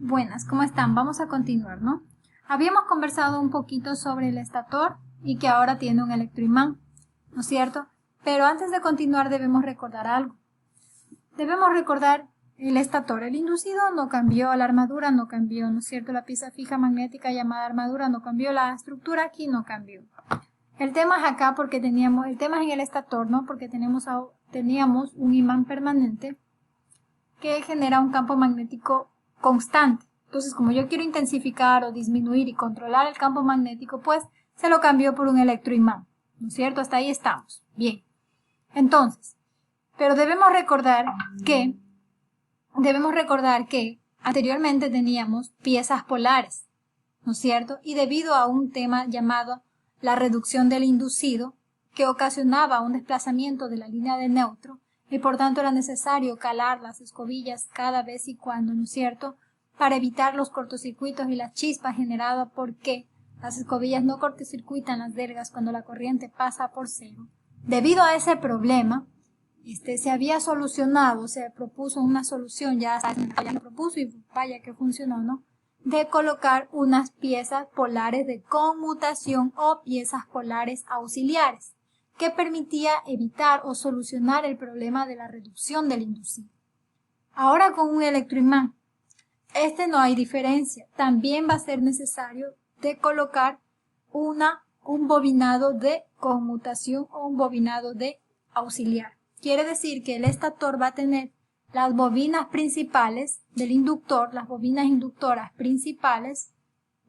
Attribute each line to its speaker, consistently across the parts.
Speaker 1: Buenas, ¿cómo están? Vamos a continuar, ¿no? Habíamos conversado un poquito sobre el estator y que ahora tiene un electroimán, ¿no es cierto? Pero antes de continuar debemos recordar algo. Debemos recordar el estator, el inducido no cambió, la armadura no cambió, ¿no es cierto? La pieza fija magnética llamada armadura no cambió, la estructura aquí no cambió. El tema es acá porque el tema es en el estator, ¿no? Porque teníamos un imán permanente que genera un campo magnético constante. Entonces, como yo quiero intensificar o disminuir y controlar el campo magnético, pues se lo cambio por un electroimán, ¿no es cierto? Hasta ahí estamos. Bien. Entonces, pero debemos recordar que anteriormente teníamos piezas polares, ¿no es cierto? Y debido a un tema llamado la reducción del inducido, que ocasionaba un desplazamiento de la línea de neutro, y por tanto era necesario calar las escobillas cada vez y cuando, ¿no es cierto?, para evitar los cortocircuitos y las chispas generadas porque las escobillas no cortocircuitan las vergas cuando la corriente pasa por cero. Debido a ese problema, se había solucionado, se propuso una solución, ya lo propuso y vaya que funcionó, ¿no?, de colocar unas piezas polares de conmutación o piezas polares auxiliares, que permitía evitar o solucionar el problema de la reducción del inducido. Ahora con un electroimán, no hay diferencia. También va a ser necesario de colocar un bobinado de conmutación o un bobinado de auxiliar. Quiere decir que el estator va a tener las bobinas principales del inductor, las bobinas inductoras principales,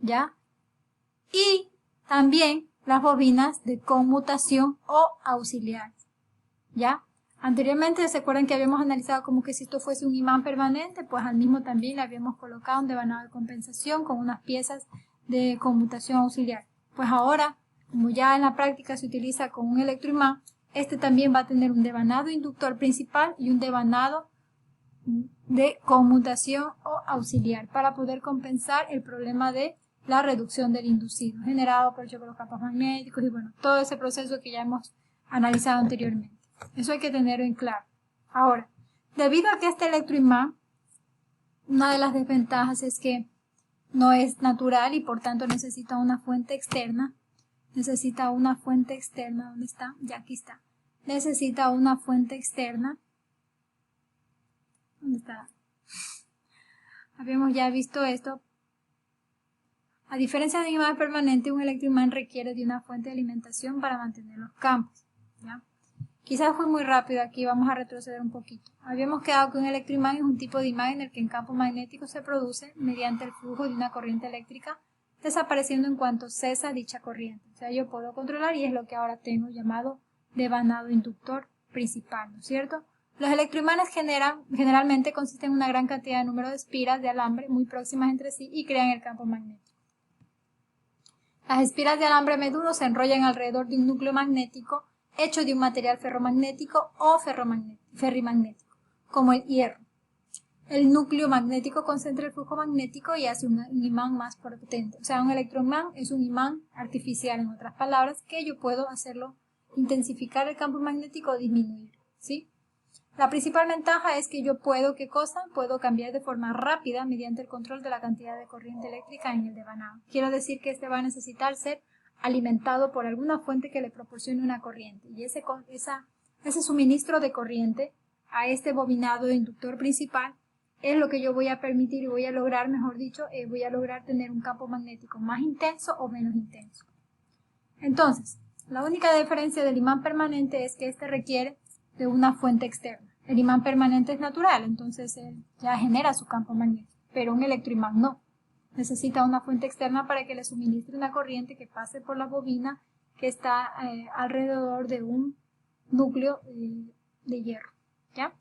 Speaker 1: ¿ya? Y también las bobinas de conmutación o auxiliares, ¿ya? Anteriormente, ¿se acuerdan que habíamos analizado como que si esto fuese un imán permanente? Pues al mismo también le habíamos colocado un devanado de compensación con unas piezas de conmutación auxiliar. Pues ahora, como ya en la práctica se utiliza con un electroimán, también va a tener un devanado inductor principal y un devanado de conmutación o auxiliar para poder compensar el problema de la reducción del inducido generado por el choque de los campos magnéticos y bueno, todo ese proceso que ya hemos analizado anteriormente. Eso hay que tenerlo en claro. Ahora, debido a que este electroimán, una de las desventajas es que no es natural y por tanto necesita una fuente externa. Necesita una fuente externa. ¿Dónde está? Ya aquí está. Necesita una fuente externa. ¿Dónde está? Habíamos ya visto esto. A diferencia de un imán permanente, un electroimán requiere de una fuente de alimentación para mantener los campos, ¿ya? Quizás fue muy rápido aquí, vamos a retroceder un poquito. Habíamos quedado que un electroimán es un tipo de imán en el que el campo magnético se produce mediante el flujo de una corriente eléctrica, desapareciendo en cuanto cesa dicha corriente. O sea, yo puedo controlar y es lo que ahora tengo llamado devanado inductor principal, ¿no es cierto? Los electroimanes generalmente consisten en una gran cantidad de número de espiras de alambre muy próximas entre sí y crean el campo magnético. Las espiras de alambre menudo se enrollan alrededor de un núcleo magnético hecho de un material ferromagnético o ferrimagnético, como el hierro. El núcleo magnético concentra el flujo magnético y hace un imán más potente. O sea, un electroimán es un imán artificial, en otras palabras, que yo puedo hacerlo intensificar el campo magnético o disminuir, ¿sí? La principal ventaja es que yo puedo, ¿qué cosa? Puedo cambiar de forma rápida mediante el control de la cantidad de corriente eléctrica en el devanado. Quiero decir que va a necesitar ser alimentado por alguna fuente que le proporcione una corriente. Y ese suministro de corriente a este bobinado de inductor principal es lo que yo voy a permitir y voy a lograr, mejor dicho, voy a lograr tener un campo magnético más intenso o menos intenso. Entonces, la única diferencia del imán permanente es que requiere de una fuente externa. El imán permanente es natural, entonces él ya genera su campo magnético, pero un electroimán no. Necesita una fuente externa para que le suministre una corriente que pase por la bobina que está alrededor de un núcleo de hierro, ¿ya?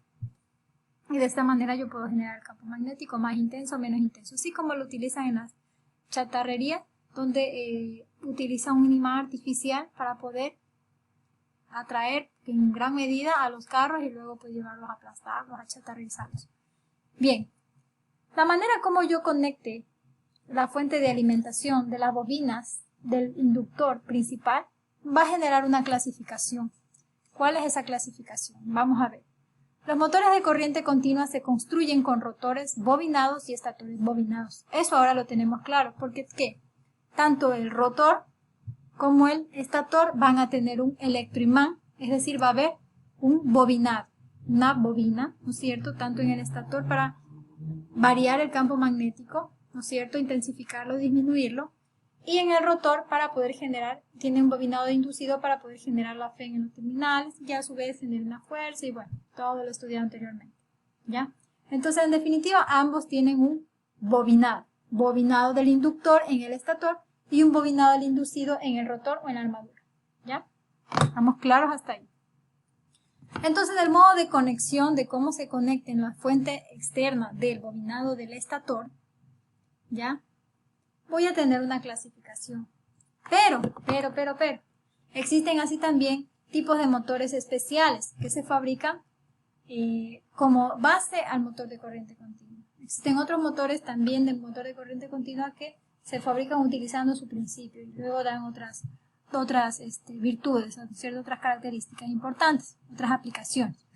Speaker 1: Y de esta manera yo puedo generar el campo magnético más intenso o menos intenso, así como lo utilizan en las chatarrerías, donde utilizan un imán artificial para poder atraer en gran medida a los carros y luego pues llevarlos a aplastarlos, a chatarrizarlos. Bien, la manera como yo conecte la fuente de alimentación de las bobinas del inductor principal va a generar una clasificación. ¿Cuál es esa clasificación? Vamos a ver. Los motores de corriente continua se construyen con rotores bobinados y estatores bobinados. Eso ahora lo tenemos claro, porque ¿qué? Tanto el rotor como el estator van a tener un electroimán, es decir, va a haber un bobinado, una bobina, ¿no es cierto? Tanto en el estator para variar el campo magnético, ¿no es cierto? Intensificarlo, disminuirlo. Y en el rotor para poder generar, tiene un bobinado de inducido para poder generar la fe en los terminales y a su vez tener una fuerza y bueno, todo lo estudiado anteriormente, ¿ya? Entonces, en definitiva, ambos tienen un bobinado del inductor en el estator y un bobinado del inducido en el rotor o en la armadura, ¿ya? ¿Estamos claros hasta ahí? Entonces, el modo de conexión, de cómo se conecten la fuente externa del bobinado del estator, ¿ya? Voy a tener una clasificación. Pero, existen así también tipos de motores especiales que se fabrican como base al motor de corriente continua. Existen otros motores también de motor de corriente continua que se fabrican utilizando su principio y luego dan otras virtudes, otras características importantes, otras aplicaciones.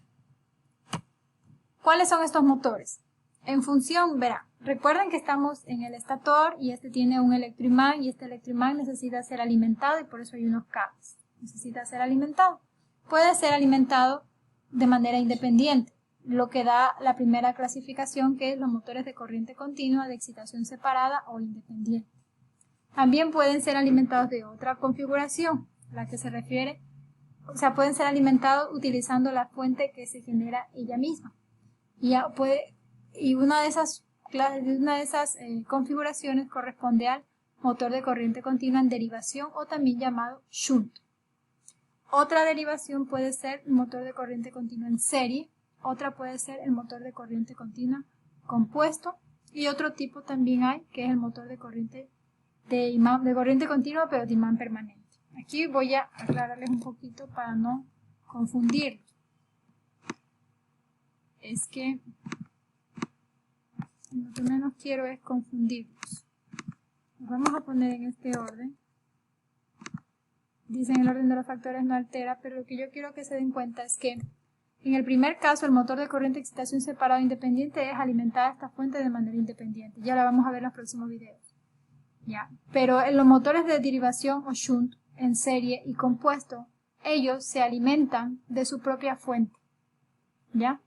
Speaker 1: ¿Cuáles son estos motores? En función, verá, recuerden que estamos en el estator y este tiene un electroimán y este electroimán necesita ser alimentado y por eso hay unos cables. Necesita ser alimentado. Puede ser alimentado de manera independiente, lo que da la primera clasificación, que es los motores de corriente continua de excitación separada o independiente. También pueden ser alimentados de otra configuración, la que se refiere, o sea, pueden ser alimentados utilizando la fuente que se genera ella misma. Y una de esas configuraciones corresponde al motor de corriente continua en derivación o también llamado shunt. Otra derivación puede ser el motor de corriente continua en serie, otra puede ser el motor de corriente continua compuesto y otro tipo también hay que es el motor de corriente continua pero de imán permanente. Aquí voy a aclararles un poquito para no confundirlos. Es que lo que menos quiero es confundirlos. Los vamos a poner en este orden. Dicen el orden de los factores no altera, pero lo que yo quiero que se den cuenta es que en el primer caso el motor de corriente de excitación separado independiente es alimentada esta fuente de manera independiente. Ya la vamos a ver en los próximos videos. ¿Ya? Pero en los motores de derivación o shunt en serie y compuesto, ellos se alimentan de su propia fuente. ¿Ya?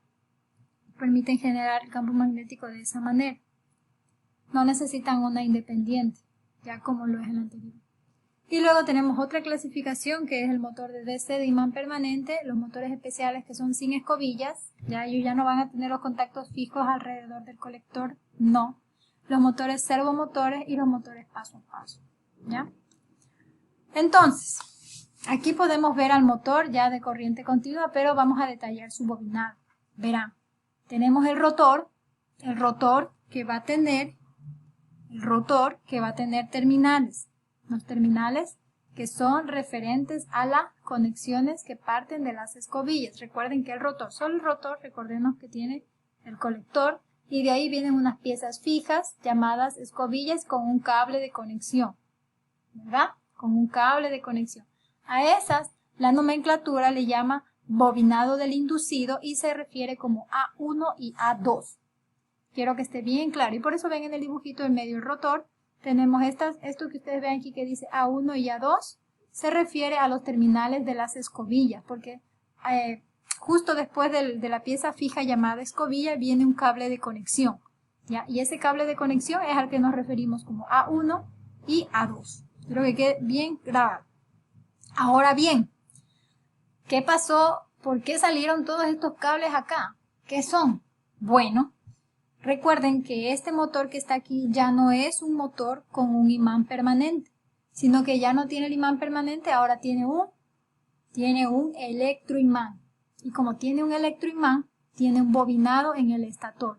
Speaker 1: Permiten generar el campo magnético de esa manera. No necesitan una independiente, ya como lo es el anterior. Y luego tenemos otra clasificación que es el motor de DC de imán permanente, los motores especiales que son sin escobillas, ya ellos ya no van a tener los contactos fijos alrededor del colector, no. Los motores servomotores y los motores paso a paso, ¿ya? Entonces, aquí podemos ver al motor ya de corriente continua, pero vamos a detallar su bobinado. Verán, tenemos el rotor que va a tener terminales. Los terminales que son referentes a las conexiones que parten de las escobillas. Recuerden que solo el rotor, recordemos que tiene el colector y de ahí vienen unas piezas fijas llamadas escobillas con un cable de conexión, ¿verdad? Con un cable de conexión. A esas la nomenclatura le llama bobinado del inducido y se refiere como A1 y A2. Quiero que esté bien claro y por eso ven en el dibujito en medio el rotor. Tenemos esto que ustedes ven aquí que dice A1 y A2, se refiere a los terminales de las escobillas, porque justo después de la pieza fija llamada escobilla viene un cable de conexión, ¿ya? Y ese cable de conexión es al que nos referimos como A1 y A2. Quiero que quede bien grabado. Ahora bien, ¿qué pasó? ¿Por qué salieron todos estos cables acá? ¿Qué son? Bueno, recuerden que este motor que está aquí ya no es un motor con un imán permanente, sino que ya no tiene el imán permanente, ahora tiene un electroimán. Y como tiene un electroimán, tiene un bobinado en el estator.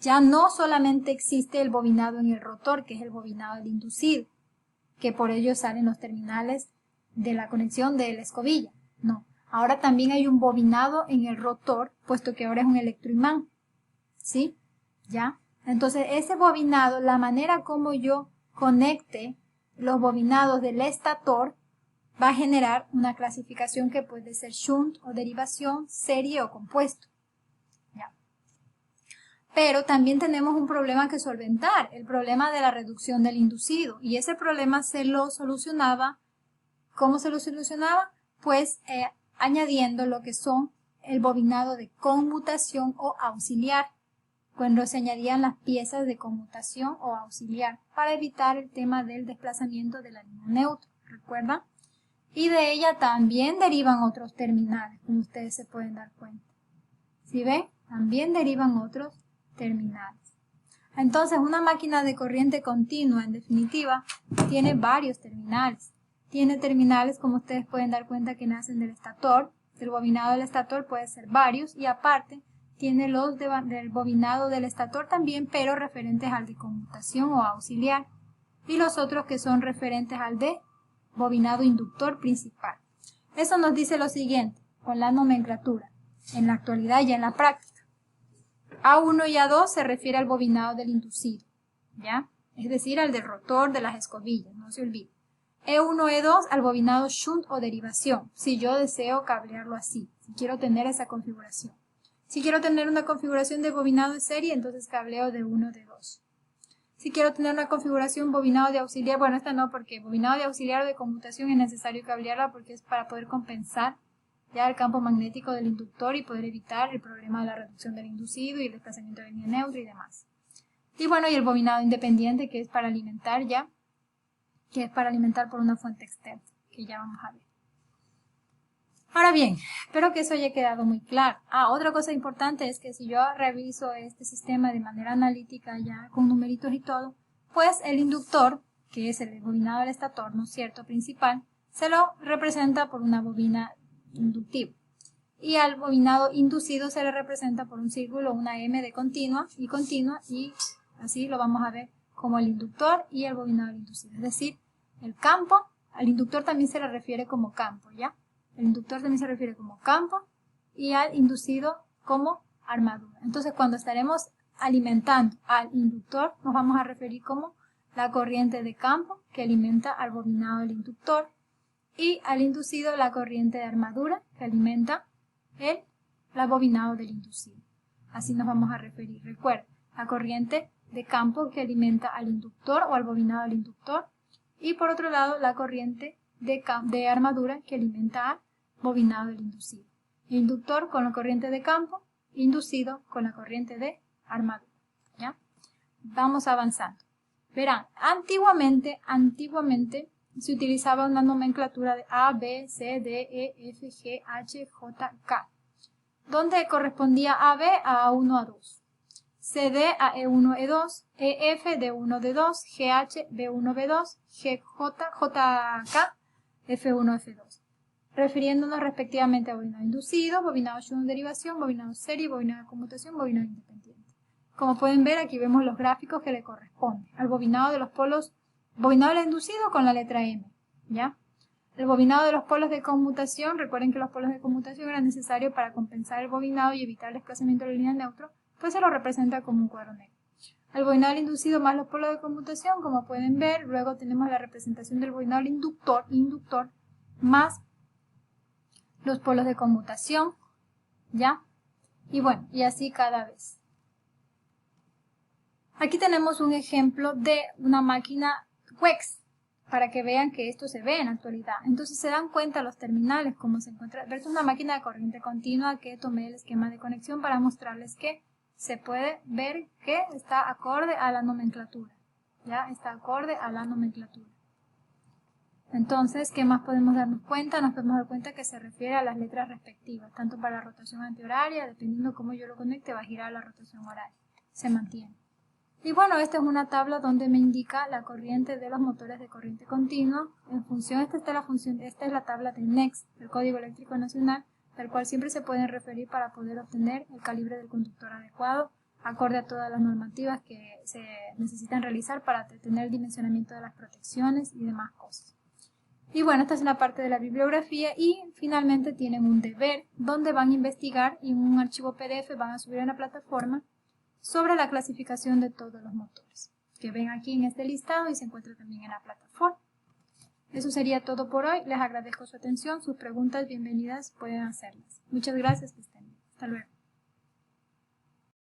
Speaker 1: Ya no solamente existe el bobinado en el rotor, que es el bobinado del inducido, que por ello salen los terminales de la conexión de la escobilla. No, ahora también hay un bobinado en el rotor, puesto que ahora es un electroimán. ¿Sí? ¿Ya? Entonces, ese bobinado, la manera como yo conecte los bobinados del estator, va a generar una clasificación que puede ser shunt o derivación, serie o compuesto. Pero también tenemos un problema que solventar, el problema de la reducción del inducido. Y ese problema se lo solucionaba, ¿cómo se lo solucionaba? Pues añadiendo lo que son el bobinado de conmutación o auxiliar, cuando se añadían las piezas de conmutación o auxiliar, para evitar el tema del desplazamiento de la línea neutra, ¿recuerdan? Y de ella también derivan otros terminales, como ustedes se pueden dar cuenta. ¿Sí ven? También derivan otros terminales. Entonces, una máquina de corriente continua, en definitiva, tiene varios terminales. Tiene terminales, como ustedes pueden dar cuenta, que nacen del estator. El bobinado del estator puede ser varios, y aparte tiene los del bobinado del estator también, pero referentes al de conmutación o auxiliar. Y los otros que son referentes al de bobinado inductor principal. Eso nos dice lo siguiente, con la nomenclatura, en la actualidad y en la práctica. A1 y A2 se refiere al bobinado del inducido, ¿ya? Es decir, al del rotor de las escobillas, no se olvide. E1, E2 al bobinado shunt o derivación, si yo deseo cablearlo así, si quiero tener esa configuración. Si quiero tener una configuración de bobinado de serie, entonces cableo de 1, de 2. Si quiero tener una configuración bobinado de auxiliar, bueno, esta no, porque bobinado de auxiliar o de conmutación es necesario cablearla porque es para poder compensar ya el campo magnético del inductor y poder evitar el problema de la reducción del inducido y el desplazamiento de línea neutra y demás. Y bueno, y el bobinado independiente, que es para alimentar ya, que es para alimentar por una fuente externa, que ya vamos a ver. Ahora bien, espero que eso haya quedado muy claro. Otra cosa importante es que si yo reviso este sistema de manera analítica ya con numeritos y todo, pues el inductor, que es el bobinado del estator, ¿no es cierto?, principal, se lo representa por una bobina inductiva. Y al bobinado inducido se le representa por un círculo, una M de continua, y así lo vamos a ver como el inductor y el bobinado inducido. Es decir, el campo, al inductor también se le refiere como campo, ¿ya? El inductor también se refiere como campo y al inducido como armadura. Entonces, cuando estaremos alimentando al inductor, nos vamos a referir como la corriente de campo que alimenta al bobinado del inductor y al inducido la corriente de armadura que alimenta el bobinado del inducido. Así nos vamos a referir. Recuerda, la corriente de campo que alimenta al inductor o al bobinado del inductor y por otro lado la corriente de armadura que alimenta al bobinado del inducido. Inductor con la corriente de campo, inducido con la corriente de armadura. ¿Ya? Vamos avanzando. Verán, antiguamente se utilizaba una nomenclatura de A, B, C, D, E, F, G, H, J, K, donde correspondía AB a A1, A2, CD a E1, E2, EF D1, D2, GH B1, B2, GJ, JK, F1, F2, refiriéndonos respectivamente a bobinado inducido, bobinado shunt derivación, bobinado serie, bobinado de conmutación, bobinado independiente. Como pueden ver, aquí vemos los gráficos que le corresponden al bobinado de los polos, bobinado del inducido con la letra M, ¿ya? El bobinado de los polos de conmutación, recuerden que los polos de conmutación eran necesarios para compensar el bobinado y evitar el desplazamiento de la línea neutra, pues se lo representa como un cuadro negro. El bobinado del inducido más los polos de conmutación, como pueden ver, luego tenemos la representación del bobinado del inductor más los polos de conmutación, ¿ya? Y bueno, y así cada vez. Aquí tenemos un ejemplo de una máquina WEX, para que vean que esto se ve en la actualidad. Entonces se dan cuenta los terminales, cómo se encuentra. Versus una máquina de corriente continua que tomé el esquema de conexión para mostrarles que se puede ver que está acorde a la nomenclatura. Ya está acorde a la nomenclatura. Entonces, ¿qué más podemos darnos cuenta? Nos podemos dar cuenta que se refiere a las letras respectivas, tanto para la rotación antihoraria, dependiendo cómo yo lo conecte, va a girar la rotación horaria. Se mantiene. Y bueno, esta es una tabla donde me indica la corriente de los motores de corriente continua. En función, esta es la tabla del NEX, del Código Eléctrico Nacional, del cual siempre se pueden referir para poder obtener el calibre del conductor adecuado, acorde a todas las normativas que se necesitan realizar para tener el dimensionamiento de las protecciones y demás cosas. Y bueno, esta es la parte de la bibliografía y finalmente tienen un deber donde van a investigar y en un archivo PDF van a subir a la plataforma sobre la clasificación de todos los motores, que ven aquí en este listado y se encuentra también en la plataforma. Eso sería todo por hoy. Les agradezco su atención, sus preguntas bienvenidas pueden hacerlas. Muchas gracias, que estén bien. Hasta luego.